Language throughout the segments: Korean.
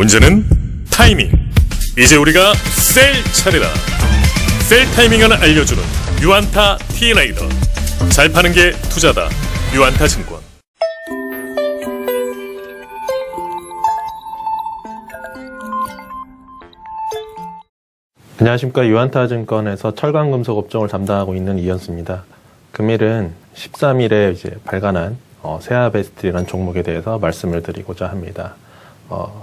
문제는 타이밍. 이제 우리가 셀 차례다. 셀 타이밍을 알려주는 유안타 T라이더. 잘 파는 게 투자다. 유안타 증권. 안녕하십니까. 유안타 증권에서 철강금속 업종을 담당하고 있는 이현수입니다. 금일은 13일에 이제 발간한 세아베스틸이라는 종목에 대해서 말씀을 드리고자 합니다.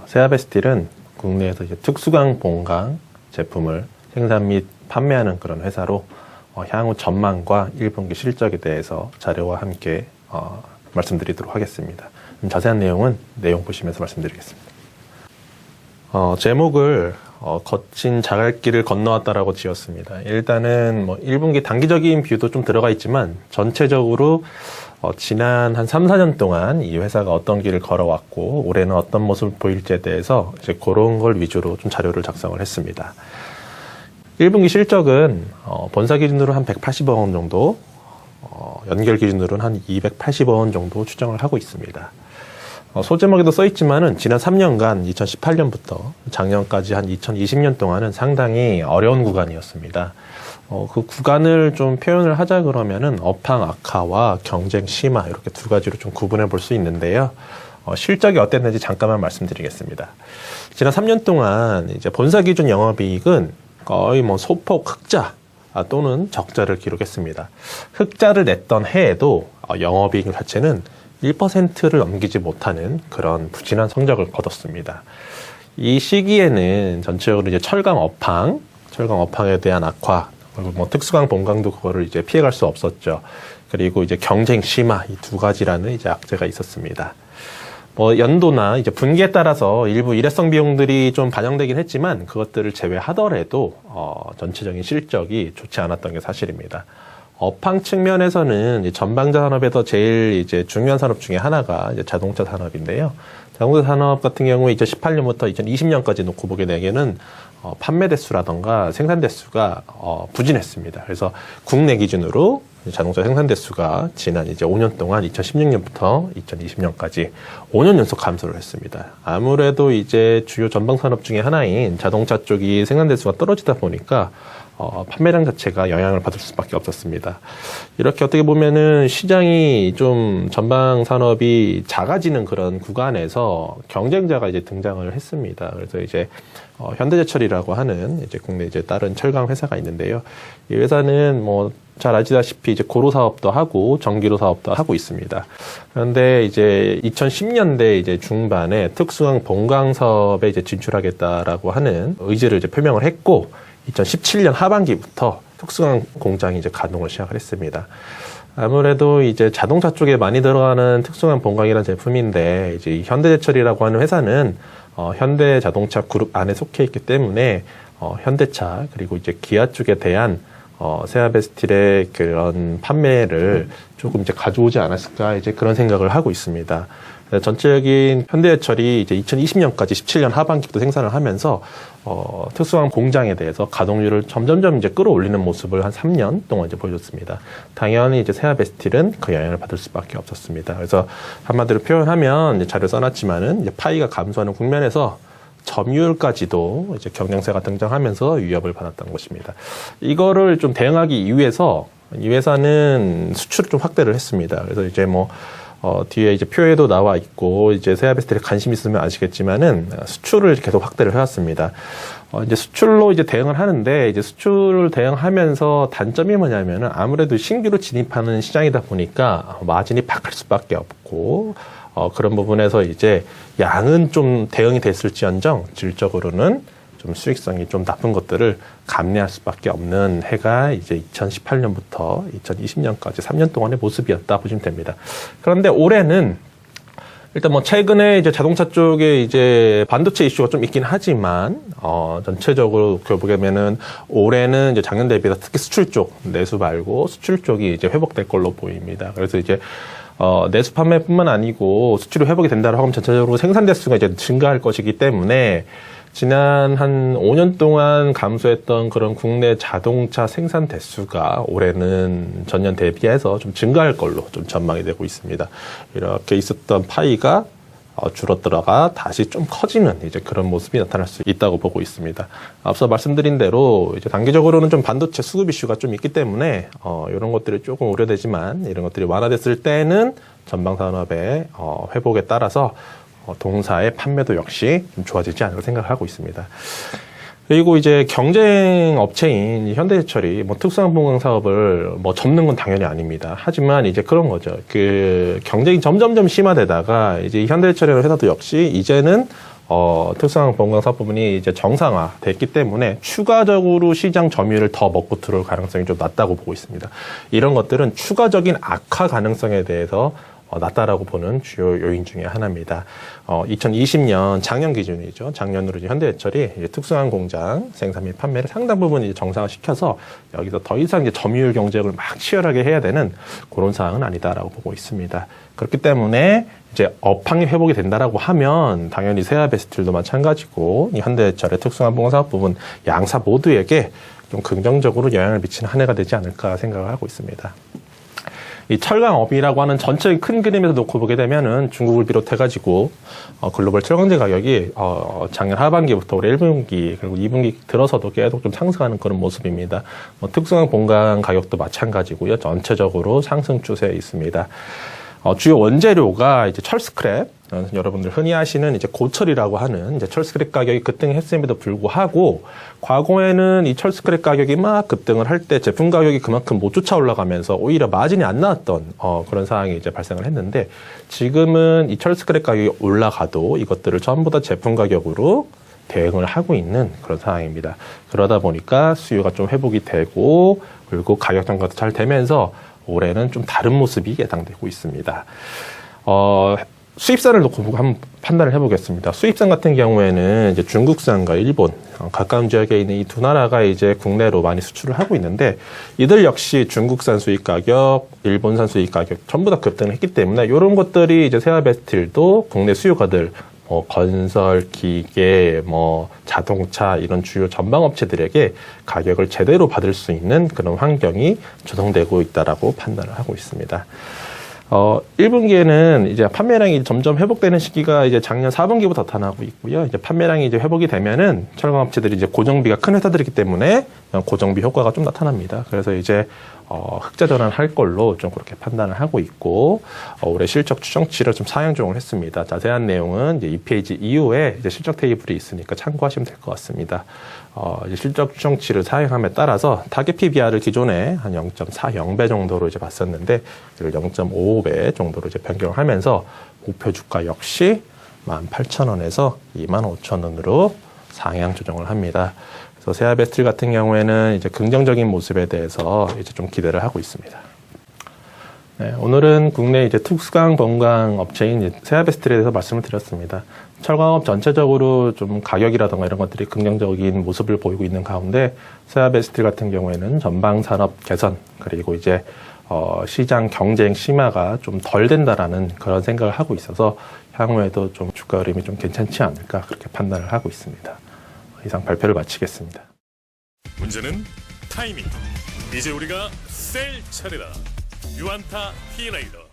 세아베스틸은 국내에서 이제 특수강 봉강 제품을 생산 및 판매하는 그런 회사로 향후 전망과 1분기 실적에 대해서 자료와 함께 말씀드리도록 하겠습니다. 자세한 내용은 내용 보시면서 말씀드리겠습니다. 제목을 거친 자갈길을 건너왔다라고 지었습니다. 일단은 1분기 단기적인 뷰도 좀 들어가 있지만 전체적으로 지난 한 3, 4년 동안 이 회사가 어떤 길을 걸어왔고 올해는 어떤 모습을 보일지에 대해서 이제 그런 걸 위주로 좀 자료를 작성을 했습니다. 1분기 실적은 본사 기준으로 한 180억 원 정도, 연결 기준으로는 한 280억 원 정도 추정을 하고 있습니다. 소제목에도 써있지만은 지난 3년간 2018년부터 작년까지 한 2020년 동안은 상당히 어려운 구간이었습니다. 그 구간을 좀 표현을 하자 그러면은 업황 악화와 경쟁 심화 이렇게 두 가지로 좀 구분해 볼 수 있는데요. 실적이 어땠는지 잠깐만 말씀드리겠습니다. 지난 3년 동안 이제 본사 기준 영업이익은 거의 소폭 흑자 또는 적자를 기록했습니다. 흑자를 냈던 해에도 영업이익 자체는 1%를 넘기지 못하는 그런 부진한 성적을 거뒀습니다. 이 시기에는 전체적으로 이제 철강 업황에 대한 악화, 그리고 특수강 본강도 그거를 이제 피해갈 수 없었죠. 그리고 이제 경쟁 심화 이 두 가지라는 이제 악재가 있었습니다. 연도나 이제 분기에 따라서 일부 일회성 비용들이 좀 반영되긴 했지만 그것들을 제외하더라도 전체적인 실적이 좋지 않았던 게 사실입니다. 업황 측면에서는 전방자 산업에서 제일 이제 중요한 산업 중에 하나가 이제 자동차 산업인데요. 자동차 산업 같은 경우에 2018년부터 2020년까지 놓고 보게 되면은 판매 대수라던가 생산 대수가 부진했습니다. 그래서 국내 기준으로 자동차 생산 대수가 지난 이제 5년 동안 2016년부터 2020년까지 5년 연속 감소를 했습니다. 아무래도 이제 주요 전방 산업 중에 하나인 자동차 쪽이 생산 대수가 떨어지다 보니까 판매량 자체가 영향을 받을 수밖에 없었습니다. 이렇게 어떻게 보면은 시장이 좀 전방 산업이 작아지는 그런 구간에서 경쟁자가 이제 등장을 했습니다. 그래서 이제 현대제철이라고 하는 이제 국내 이제 다른 철강 회사가 있는데요. 이 회사는 잘 아시다시피 이제 고로 사업도 하고 전기로 사업도 하고 있습니다. 그런데 이제 2010년대 이제 중반에 특수강 본강 사업에 이제 진출하겠다라고 하는 의지를 이제 표명을 했고 2017년 하반기부터 특수강 공장이 이제 가동을 시작을 했습니다. 아무래도 이제 자동차 쪽에 많이 들어가는 특수강 본강이라는 제품인데 이제 현대제철이라고 하는 회사는 현대자동차 그룹 안에 속해 있기 때문에 현대차 그리고 이제 기아 쪽에 대한 세아베스틸의 그런 판매를 조금 이제 가져오지 않았을까 이제 그런 생각을 하고 있습니다. 전체적인 현대제철이 이제 2020년까지 17년 하반기부터 생산을 하면서 특수강 공장에 대해서 가동률을 점점점 이제 끌어올리는 모습을 한 3년 동안 이제 보여줬습니다. 당연히 이제 세아베스틸은 그 영향을 받을 수밖에 없었습니다. 그래서 한마디로 표현하면 이제 자료 써놨지만은 이제 파이가 감소하는 국면에서 점유율까지도 이제 경쟁사가 등장하면서 위협을 받았던 것입니다. 이거를 좀 대응하기 위해서 이 회사는 수출을 좀 확대를 했습니다. 그래서 이제 뒤에 이제 표에도 나와 있고, 이제 세아베스틸에 관심 있으면 아시겠지만은, 수출을 계속 확대를 해왔습니다. 이제 수출로 이제 대응을 하는데, 이제 수출을 대응하면서 단점이 뭐냐면은, 아무래도 신규로 진입하는 시장이다 보니까, 마진이 박할 수밖에 없고, 그런 부분에서 이제 양은 좀 대응이 됐을지언정, 질적으로는 좀 수익성이 좀 나쁜 것들을 감내할 수밖에 없는 해가 이제 2018년부터 2020년까지 3년 동안의 모습이었다 보시면 됩니다. 그런데 올해는 일단 최근에 이제 자동차 쪽에 이제 반도체 이슈가 좀 있긴 하지만, 전체적으로 보면은 올해는 이제 작년 대비해서 특히 수출 쪽, 내수 말고 수출 쪽이 이제 회복될 걸로 보입니다. 그래서 이제 내수 판매뿐만 아니고 수출이 회복이 된다고 하면 전체적으로 생산 대수가 이제 증가할 것이기 때문에 지난 한 5년 동안 감소했던 그런 국내 자동차 생산 대수가 올해는 전년 대비해서 좀 증가할 걸로 좀 전망이 되고 있습니다. 이렇게 있었던 파이가 줄었다가 다시 좀 커지는 이제 그런 모습이 나타날 수 있다고 보고 있습니다. 앞서 말씀드린 대로 이제 단기적으로는 좀 반도체 수급 이슈가 좀 있기 때문에 이런 것들이 조금 우려되지만 이런 것들이 완화됐을 때는 전방 산업의 회복에 따라서 동사의 판매도 역시 좀 좋아지지 않을까 생각을 하고 있습니다. 그리고 이제 경쟁 업체인 현대해철이 뭐 특수한 공강 사업을 뭐 접는 건 당연히 아닙니다. 하지만 이제 그런 거죠. 그 경쟁이 점점점 심화되다가 이제 현대해철이라는 회사도 역시 이제는 특수한 공강 사업 부분이 이제 정상화됐기 때문에 추가적으로 시장 점유율을 더 먹고 들어올 가능성이 좀 낮다고 보고 있습니다. 이런 것들은 추가적인 악화 가능성에 대해서 낮다라고 보는 주요 요인 중에 하나입니다. 2020년 작년 기준이죠. 작년으로 이제 현대해철이 이제 특수한 공장 생산 및 판매를 상당 부분 이제 정상화시켜서 여기서 더 이상 이제 점유율 경쟁을 막 치열하게 해야 되는 그런 상황은 아니다라고 보고 있습니다. 그렇기 때문에 이제 업황이 회복이 된다라고 하면 당연히 세아베스틸도 마찬가지고 이 현대해철의 특수한 공장 사업 부분 양사 모두에게 좀 긍정적으로 영향을 미치는 한 해가 되지 않을까 생각을 하고 있습니다. 이 철강업이라고 하는 전체 큰 그림에서 놓고 보게 되면은 중국을 비롯해가지고 글로벌 철강제 가격이 작년 하반기부터 올해 1분기 그리고 2분기 들어서도 계속 좀 상승하는 그런 모습입니다. 특수한 공강 가격도 마찬가지고요. 전체적으로 상승 추세에 있습니다. 주요 원재료가 이제 철 스크랩, 여러분들 흔히 아시는 이제 고철이라고 하는 이제 철 스크랩 가격이 급등했음에도 불구하고 과거에는 이 철 스크랩 가격이 막 급등을 할 때 제품 가격이 그만큼 못 쫓아 올라가면서 오히려 마진이 안 나왔던 그런 상황이 이제 발생을 했는데 지금은 이 철 스크랩 가격이 올라가도 이것들을 전부 다 제품 가격으로 대응을 하고 있는 그런 상황입니다. 그러다 보니까 수요가 좀 회복이 되고 그리고 가격 전가도 잘 되면서 올해는 좀 다른 모습이 예상되고 있습니다. 수입산을 놓고 한번 판단을 해보겠습니다. 수입산 같은 경우에는 이제 중국산과 일본, 가까운 지역에 있는 이 두 나라가 이제 국내로 많이 수출을 하고 있는데 이들 역시 중국산 수입 가격, 일본산 수입 가격 전부 다 급등을 했기 때문에 이런 것들이 이제 세아베스틸도 국내 수요가들 건설, 기계, 자동차 이런 주요 전방 업체들에게 가격을 제대로 받을 수 있는 그런 환경이 조성되고 있다라고 판단을 하고 있습니다. 1분기에는 이제 판매량이 점점 회복되는 시기가 이제 작년 4분기부터 나타나고 있고요. 이제 판매량이 이제 회복이 되면은 철강업체들이 이제 고정비가 큰 회사들이기 때문에 고정비 효과가 좀 나타납니다. 그래서 이제 흑자 전환할 걸로 좀 그렇게 판단을 하고 있고 올해 실적 추정치를 좀 상향조정을 했습니다. 자세한 내용은 이제 2페이지 이후에 이제 실적 테이블이 있으니까 참고하시면 될 것 같습니다. 이제 실적 추정치를 사용함에 따라서 타겟 PBR을 기존에 한 0.40배 정도로 이제 봤었는데 이를 0.55배 정도로 이제 변경하면서 목표 주가 역시 18,000원에서 25,000원으로 상향 조정을 합니다. 그래서 세아베스틸 같은 경우에는 이제 긍정적인 모습에 대해서 이제 좀 기대를 하고 있습니다. 네, 오늘은 국내 이제 특수강 본강 업체인 세아베스틸에 대해서 말씀을 드렸습니다. 철강업 전체적으로 좀 가격이라든가 이런 것들이 긍정적인 모습을 보이고 있는 가운데 세아베스틸 같은 경우에는 전방 산업 개선 그리고 이제 시장 경쟁 심화가 좀 덜 된다라는 그런 생각을 하고 있어서 향후에도 좀 주가 흐름이 좀 괜찮지 않을까 그렇게 판단을 하고 있습니다. 이상 발표를 마치겠습니다. 문제는 타이밍. 이제 우리가 셀 차례다. 유안타 T레이더.